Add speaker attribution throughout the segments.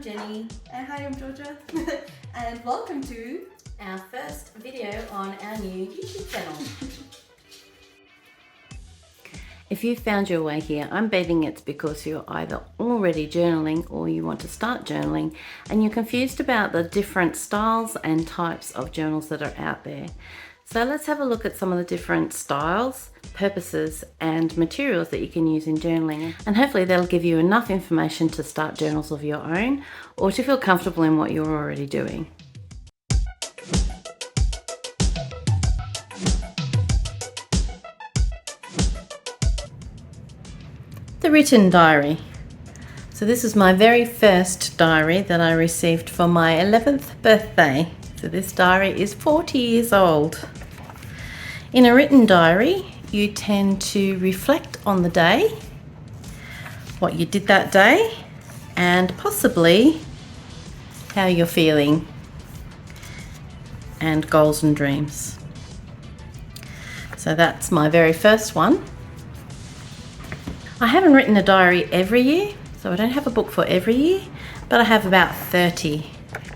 Speaker 1: Jenny.
Speaker 2: And hi, I'm Georgia.
Speaker 1: And welcome to our first video on our new YouTube channel. If you found your way here, I'm betting it's because you're either already journaling or you want to start journaling and you're confused about the different styles and types of journals that are out there. So let's have a look at some of the different styles, purposes and materials that you can use in journaling, and hopefully that'll give you enough information to start journals of your own or to feel comfortable in what you're already doing. The written diary. So this is my very first diary that I received for my 11th birthday. So this diary is 40 years old. In a written diary, you tend to reflect on the day, what you did that day, and possibly how you're feeling, and goals and dreams. So that's my very first one. I haven't written a diary every year, so I don't have a book for every year, but I have about 30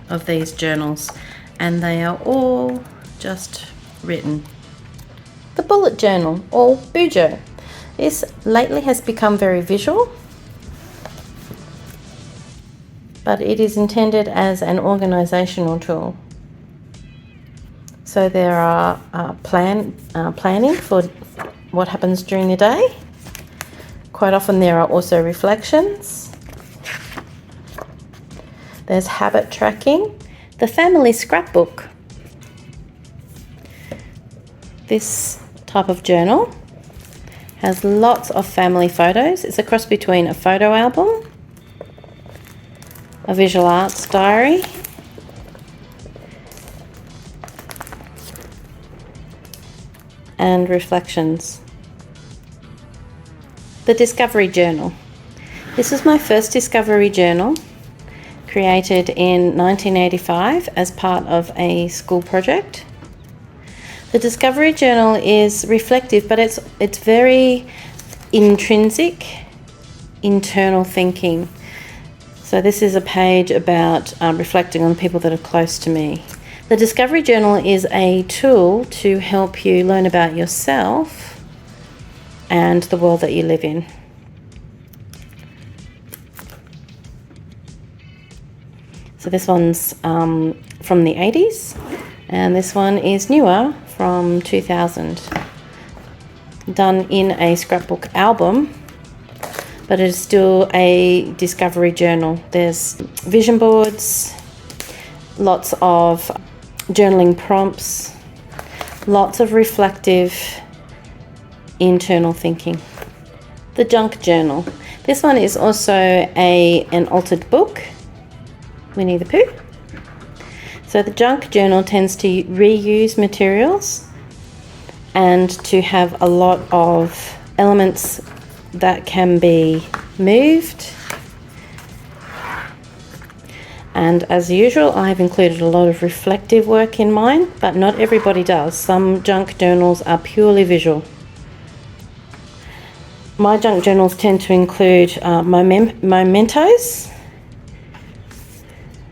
Speaker 1: of these journals, and they are all just written. The bullet journal, or bujo. This lately has become very visual, but it is intended as an organisational tool. So there are planning for what happens during the day. Quite often there are also reflections. There's habit tracking. The family scrapbook. This type of journal has lots of family photos. It's a cross between a photo album, a visual arts diary, and reflections. The Discovery Journal. This is my first Discovery Journal, created in 1985 as part of a school project. The Discovery Journal is reflective, but it's very intrinsic, internal thinking. So this is a page about reflecting on people that are close to me. The Discovery Journal is a tool to help you learn about yourself and the world that you live in. So this one's from the 80s, and this one is newer, from 2000. Done in a scrapbook album, but it is still a discovery journal. There's vision boards, lots of journaling prompts, lots of reflective internal thinking. The junk journal. This one is also an altered book, Winnie the Pooh. So the junk journal tends to reuse materials and to have a lot of elements that can be moved. And as usual, I've included a lot of reflective work in mine, but not everybody does. Some junk journals are purely visual. My junk journals tend to include mementos,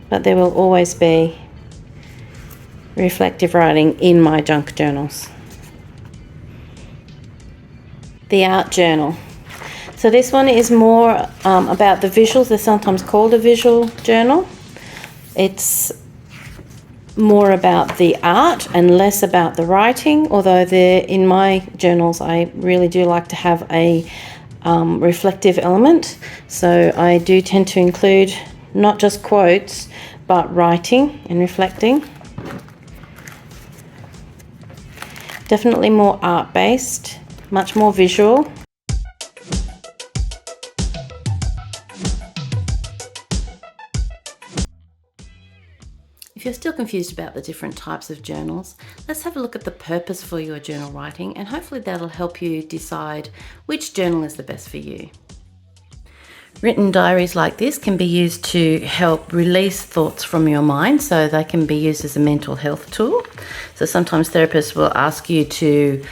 Speaker 1: but there will always be reflective writing in my junk journals. The art journal. So this one is more about the visuals. They're sometimes called a visual journal. It's more about the art and less about the writing, although in my journals I really do like to have a reflective element. So I do tend to include not just quotes, but writing and reflecting. Definitely more art-based, much more visual. If you're still confused about the different types of journals, let's have a look at the purpose for your journal writing, and hopefully that'll help you decide which journal is the best for you. Written diaries like this can be used to help release thoughts from your mind, so they can be used as a mental health tool. So sometimes therapists will ask you to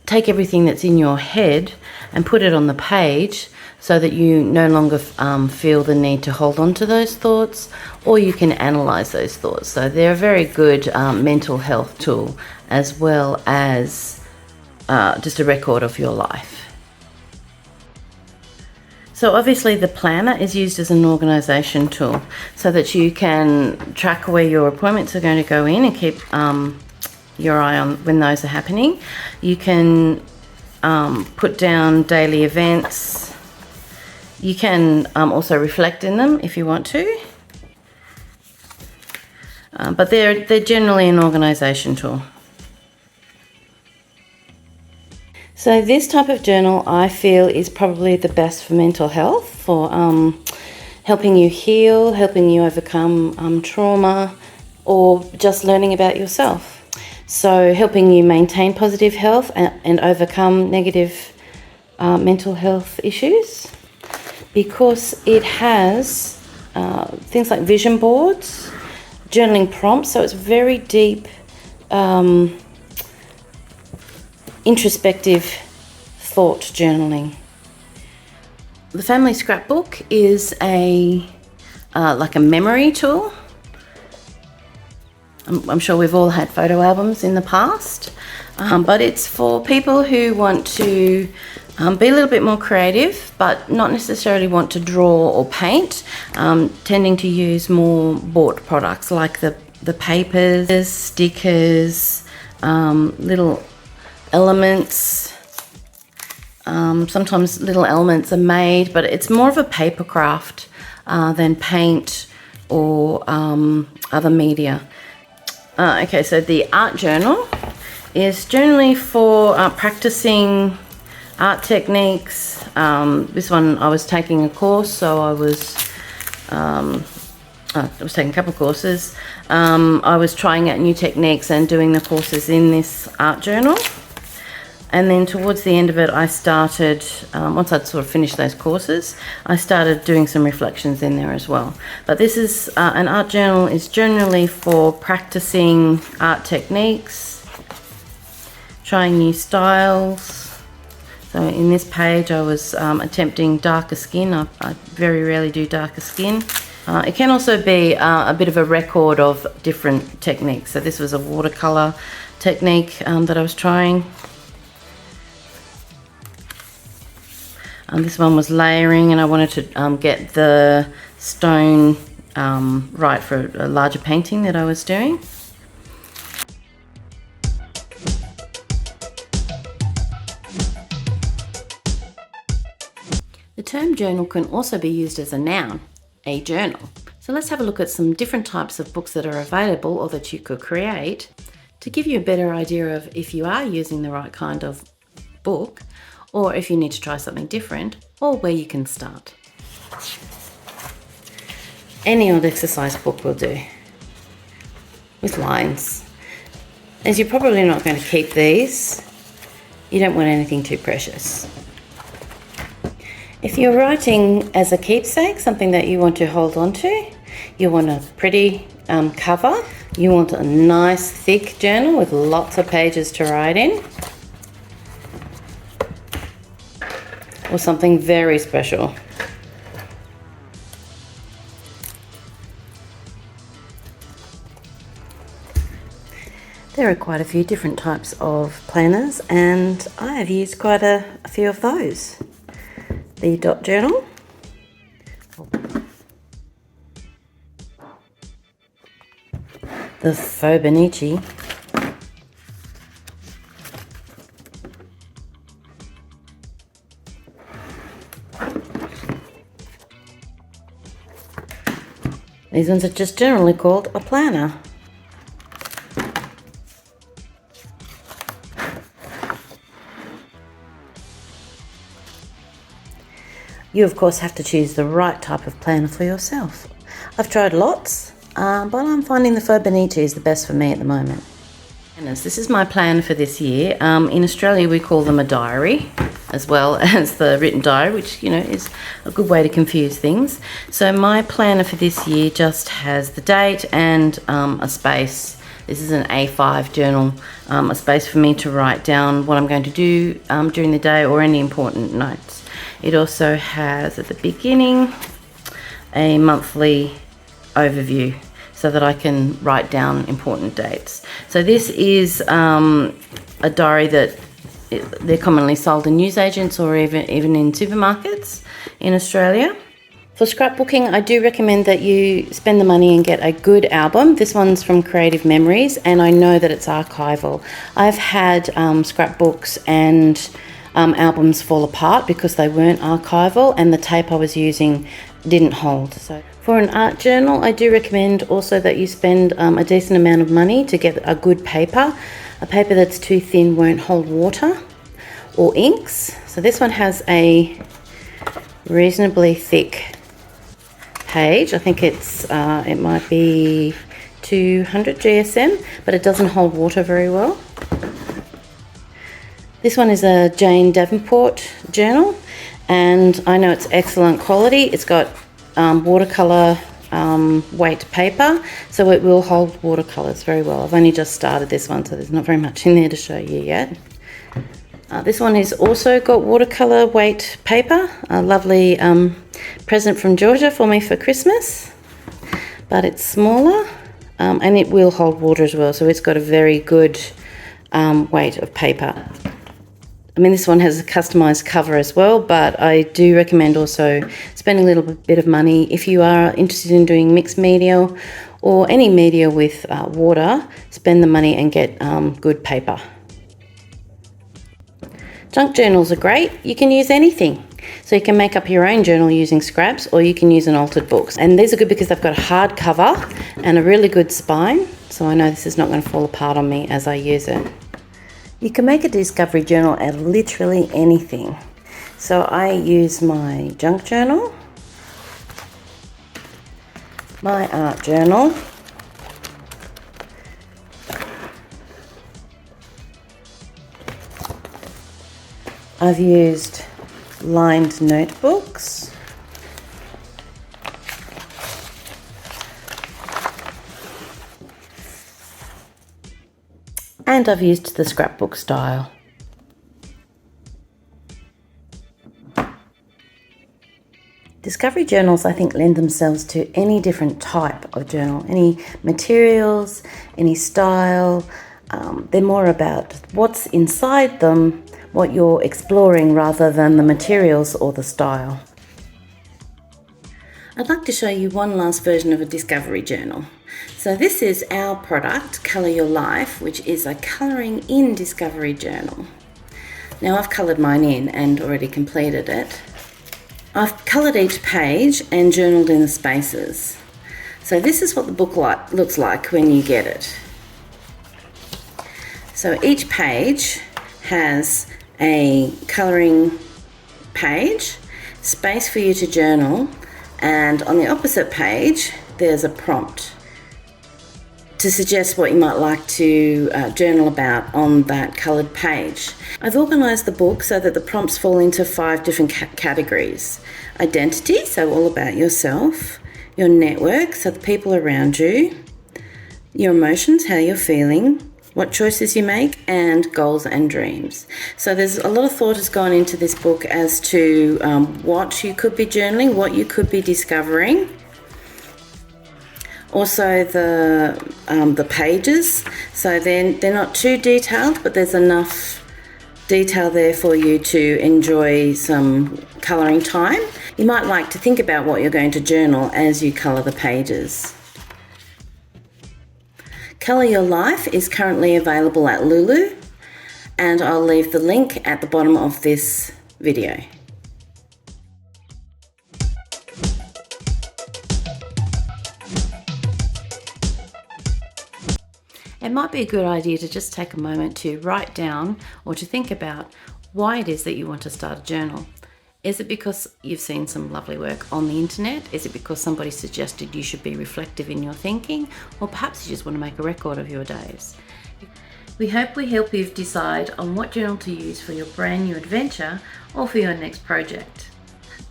Speaker 1: take everything that's in your head and put it on the page so that you no longer feel the need to hold on to those thoughts, or you can analyze those thoughts. So they're a very good mental health tool, as well as just a record of your life. So obviously the planner is used as an organisation tool so that you can track where your appointments are going to go in and keep your eye on when those are happening. You can put down daily events. You can also reflect in them if you want to. But they're generally an organisation tool. So this type of journal I feel is probably the best for mental health, for helping you heal, helping you overcome trauma, or just learning about yourself. So helping you maintain positive health and overcome negative mental health issues, because it has things like vision boards, journaling prompts, so it's very deep introspective thought journaling. The family scrapbook is like a memory tool. I'm sure we've all had photo albums in the past, but it's for people who want to be a little bit more creative, but not necessarily want to draw or paint, tending to use more bought products like the papers, stickers, little elements. Sometimes little elements are made, but it's more of a paper craft than paint or other media. Okay, so the art journal is generally for practicing art techniques. This one I was taking a course, so I was taking a couple of courses. I was trying out new techniques and doing the courses in this art journal. And then towards the end of it, I started, once I'd sort of finished those courses, I started doing some reflections in there as well. But this is, an art journal is generally for practicing art techniques, trying new styles. So in this page, I was attempting darker skin. I very rarely do darker skin. It can also be a bit of a record of different techniques. So this was a watercolor technique that I was trying. This one was layering, and I wanted to get the stone right for a larger painting that I was doing. The term journal can also be used as a noun, a journal. So let's have a look at some different types of books that are available or that you could create to give you a better idea of if you are using the right kind of book, or if you need to try something different, or where you can start. Any old exercise book will do, with lines. As you're probably not going to keep these, you don't want anything too precious. If you're writing as a keepsake, something that you want to hold on to, you want a pretty cover, you want a nice thick journal with lots of pages to write in, or something very special. There are quite a few different types of planners, and I have used quite a few of those. The dot journal, the Fauxbonichi, these ones are just generally called a planner. You of course have to choose the right type of planner for yourself. I've tried lots, but I'm finding the Fauxbonichi is the best for me at the moment. This is my plan for this year. In Australia we call them a diary, as well as the written diary, which is a good way to confuse things. So my planner for this year just has the date and a space. This is an A5 journal, a space for me to write down what I'm going to do during the day or any important notes. It also has at the beginning a monthly overview so that I can write down important dates. So this is a diary that they're commonly sold in newsagents or even in supermarkets in Australia. For scrapbooking, I do recommend that you spend the money and get a good album. This one's from Creative Memories, and I know that it's archival. I've had scrapbooks and albums fall apart because they weren't archival and the tape I was using didn't hold. So for an art journal, I do recommend also that you spend a decent amount of money to get a good paper. A paper that's too thin won't hold water or inks. So this one has a reasonably thick page. I think it might be 200 GSM, but it doesn't hold water very well. This one is a Jane Davenport journal, and I know it's excellent quality. It's got watercolor weight paper, so it will hold watercolors very well. I've only just started this one, so there's not very much in there to show you yet. This one has also got watercolor weight paper, a lovely present from Georgia for me for Christmas, but it's smaller and it will hold water as well, so it's got a very good weight of paper. I mean, this one has a customized cover as well, but I do recommend also spending a little bit of money if you are interested in doing mixed media or any media with water. Spend the money and get good paper. Junk journals are great. You can use anything. So you can make up your own journal using scraps, or you can use an altered book. And these are good because they've got a hard cover and a really good spine. So I know this is not going to fall apart on me as I use it. You can make a discovery journal out of literally anything. So I use my junk journal, my art journal, I've used lined notebooks, and I've used the scrapbook style. Discovery journals, I think, lend themselves to any different type of journal, any materials, any style. They're more about what's inside them, what you're exploring, rather than the materials or the style. I'd like to show you one last version of a discovery journal. So this is our product, Colour Your Life, which is a colouring in discovery journal. Now I've coloured mine in and already completed it. I've coloured each page and journaled in the spaces. So this is what the book looks like when you get it. So each page has a colouring page, space for you to journal, and on the opposite page there's a prompt to suggest what you might like to journal about on that coloured page. I've organised the book so that the prompts fall into 5 different categories. Identity, so all about yourself. Your network, so the people around you. Your emotions, how you're feeling. What choices you make, and goals and dreams. So there's a lot of thought has gone into this book as to what you could be journaling, what you could be discovering. Also the pages, so they're not too detailed, but there's enough detail there for you to enjoy some colouring time. You might like to think about what you're going to journal as you colour the pages. Colour Your Life is currently available at LuLu, and I'll leave the link at the bottom of this video. It might be a good idea to just take a moment to write down or to think about why it is that you want to start a journal. Is it because you've seen some lovely work on the internet? Is it because somebody suggested you should be reflective in your thinking? Or perhaps you just want to make a record of your days? We hope we help you decide on what journal to use for your brand new adventure or for your next project.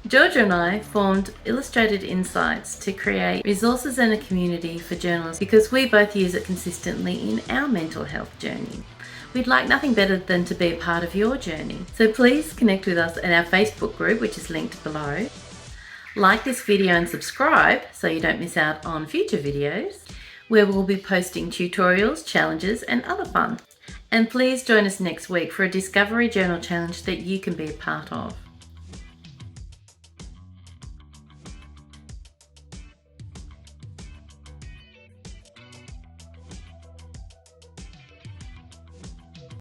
Speaker 1: Georgia and I formed Illustrated Insights to create resources and a community for journalists because we both use it consistently in our mental health journey. We'd like nothing better than to be a part of your journey. So please connect with us in our Facebook group, which is linked below. Like this video and subscribe so you don't miss out on future videos, where we'll be posting tutorials, challenges and other fun. And please join us next week for a Discovery Journal challenge that you can be a part of.